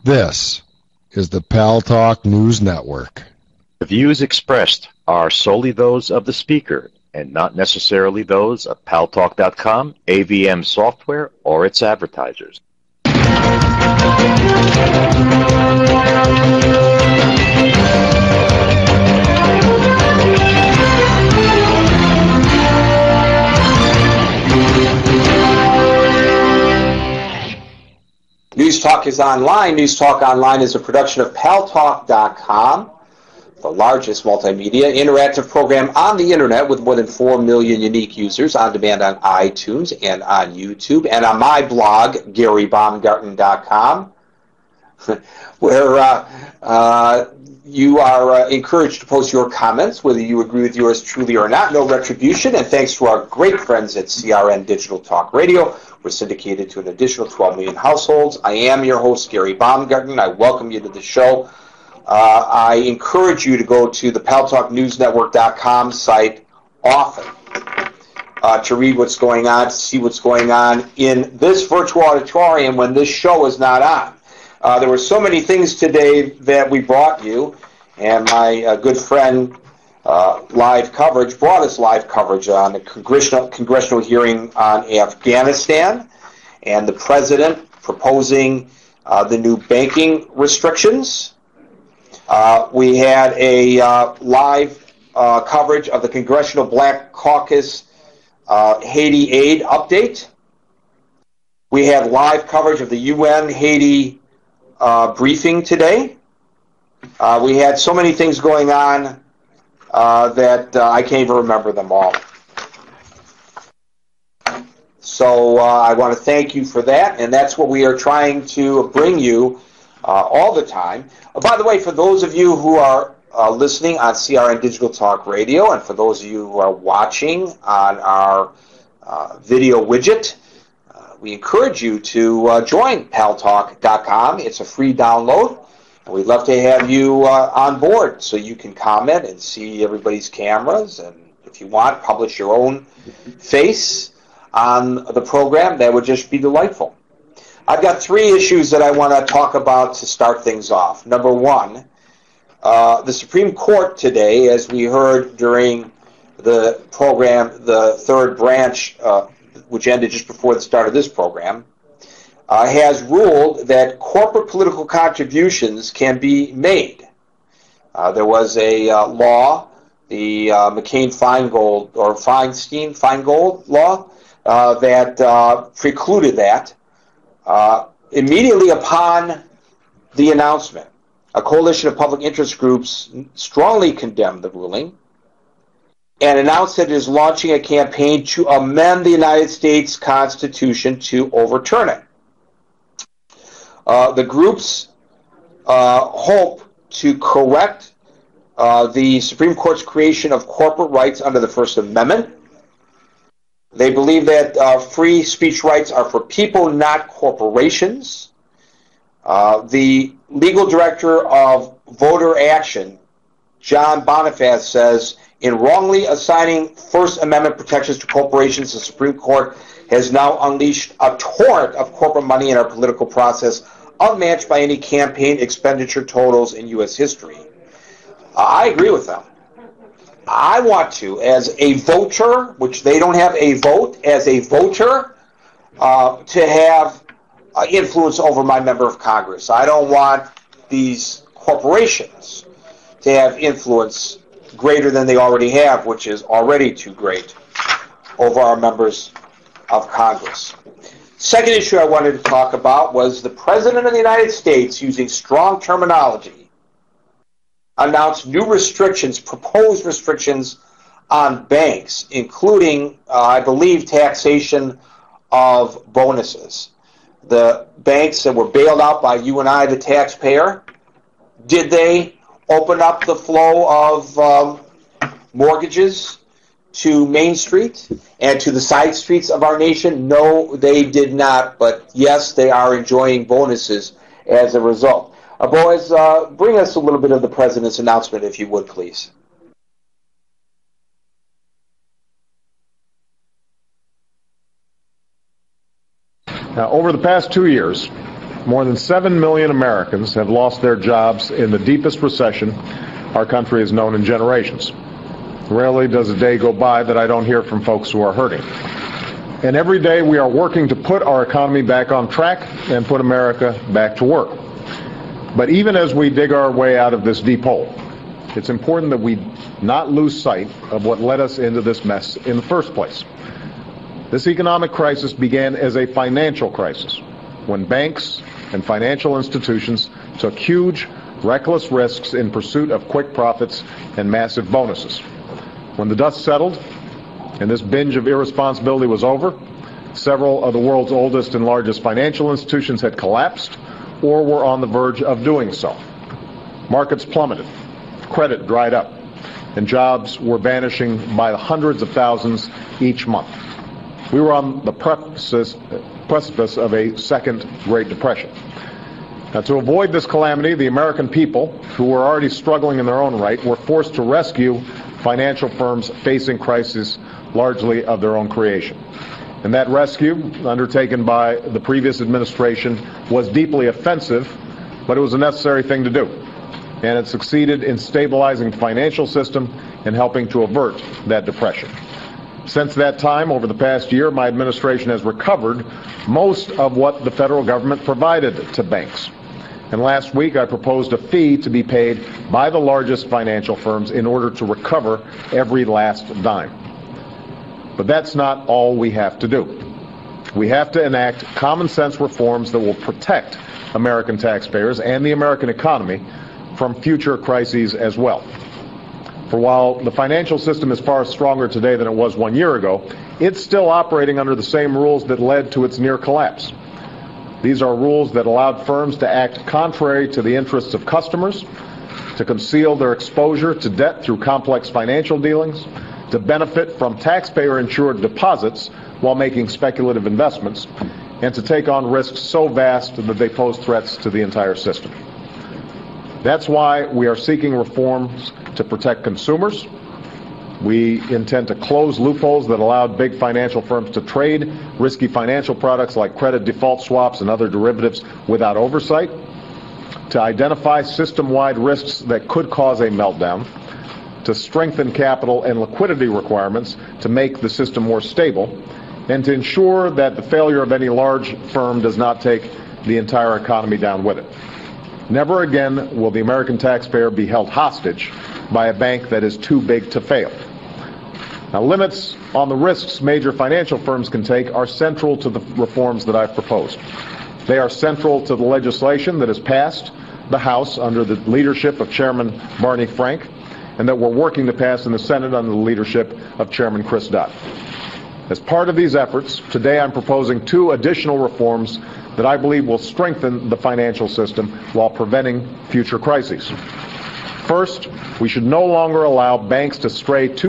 This is the Paltalk News Network. The views expressed are solely those of the speaker and not necessarily those of Paltalk.com, AVM Software, or its advertisers. News Talk is online. News Talk Online is a production of Paltalk.com, the largest multimedia interactive program on the internet with more than 4 million unique users on demand on iTunes and on YouTube and on my blog, GaryBaumgarten.com, where you are encouraged to post your comments, whether you agree with yours truly or not. No retribution, and thanks to our great friends at CRN Digital Talk Radio. We're syndicated to an additional 12 million households. I am your host, Gary Baumgarten. I welcome you to the show. I encourage you to go to the PaltalkNewsNetwork.com site often to read what's going on, to see what's going on in this virtual auditorium when this show is not on. There were so many things today that we brought you, and my good friend Live Coverage brought us live coverage on the congressional hearing on Afghanistan and the president proposing the new banking restrictions. We had a live coverage of the Congressional Black Caucus Haiti aid update. We had live coverage of the UN Haiti briefing today. We had so many things going on that I can't even remember them all. So I want to thank you for that, and that's what we are trying to bring you all the time. By the way, for those of you who are listening on CRN Digital Talk Radio, and for those of you who are watching on our video widget, we encourage you to join Paltalk.com. It's a free download. And we'd love to have you on board so you can comment and see everybody's cameras, and if you want, publish your own face on the program. That would just be delightful. I've got 3 issues that I want to talk about to start things off. Number 1, the Supreme Court today, as we heard during the program, the third branch, which ended just before the start of this program, has ruled that corporate political contributions can be made. There was a law, the McCain-Feingold or Feinstein-Feingold law, that precluded that. Immediately upon the announcement, a coalition of public interest groups strongly condemned the ruling and announced that it is launching a campaign to amend the United States Constitution to overturn it. The groups hope to correct the Supreme Court's creation of corporate rights under the First Amendment. They believe that free speech rights are for people, not corporations. The legal director of Voter Action, John Bonifaz, says, in wrongly assigning First Amendment protections to corporations, the Supreme Court has now unleashed a torrent of corporate money in our political process, unmatched by any campaign expenditure totals in U.S. history. I agree with them. I want to, as a voter, which they don't have a vote, as a voter, to have influence over my member of Congress. I don't want these corporations to have influence greater than they already have, which is already too great, over our members of Congress. Second issue I wanted to talk about was the President of the United States, using strong terminology, announced new restrictions, proposed restrictions on banks, including, I believe, taxation of bonuses. The banks that were bailed out by you and I, the taxpayer, did they open up the flow of mortgages to Main Street and to the side streets of our nation? No, they did not, but yes, they are enjoying bonuses as a result. Boys, bring us a little bit of the President's announcement, if you would, please. Over the past 2 years, More than 7 million Americans have lost their jobs in the deepest recession our country has known in generations. Rarely does a day go by that I don't hear from folks who are hurting. And every day we are working to put our economy back on track and put America back to work. But even as we dig our way out of this deep hole, it's important that we not lose sight of what led us into this mess in the first place. This economic crisis began as a financial crisis, when banks and financial institutions took huge, reckless risks in pursuit of quick profits and massive bonuses. When the dust settled and this binge of irresponsibility was over, several of the world's oldest and largest financial institutions had collapsed or were on the verge of doing so. Markets plummeted, credit dried up, and jobs were vanishing by the hundreds of thousands each month. We were on the precipice of a second Great Depression. Now, to avoid this calamity, the American people, who were already struggling in their own right, were forced to rescue financial firms facing crises largely of their own creation. And that rescue, undertaken by the previous administration, was deeply offensive, but it was a necessary thing to do. And it succeeded in stabilizing the financial system and helping to avert that depression. Since that time, over the past year, my administration has recovered most of what the federal government provided to banks. And last week, I proposed a fee to be paid by the largest financial firms in order to recover every last dime. But that's not all we have to do. We have to enact common sense reforms that will protect American taxpayers and the American economy from future crises as well. For while the financial system is far stronger today than it was 1 year ago, it's still operating under the same rules that led to its near collapse. These are rules that allowed firms to act contrary to the interests of customers, to conceal their exposure to debt through complex financial dealings, to benefit from taxpayer-insured deposits while making speculative investments, and to take on risks so vast that they pose threats to the entire system. That's why we are seeking reforms to protect consumers. We intend to close loopholes that allowed big financial firms to trade risky financial products like credit default swaps and other derivatives without oversight, to identify system-wide risks that could cause a meltdown, to strengthen capital and liquidity requirements to make the system more stable, and to ensure that the failure of any large firm does not take the entire economy down with it. Never again will the American taxpayer be held hostage by a bank that is too big to fail. Now, limits on the risks major financial firms can take are central to the reforms that I've proposed. They are central to the legislation that has passed the House under the leadership of Chairman Barney Frank, and that we're working to pass in the Senate under the leadership of Chairman Chris Dodd. As part of these efforts, today I'm proposing 2 additional reforms that I believe will strengthen the financial system while preventing future crises. First, we should no longer allow banks to stray too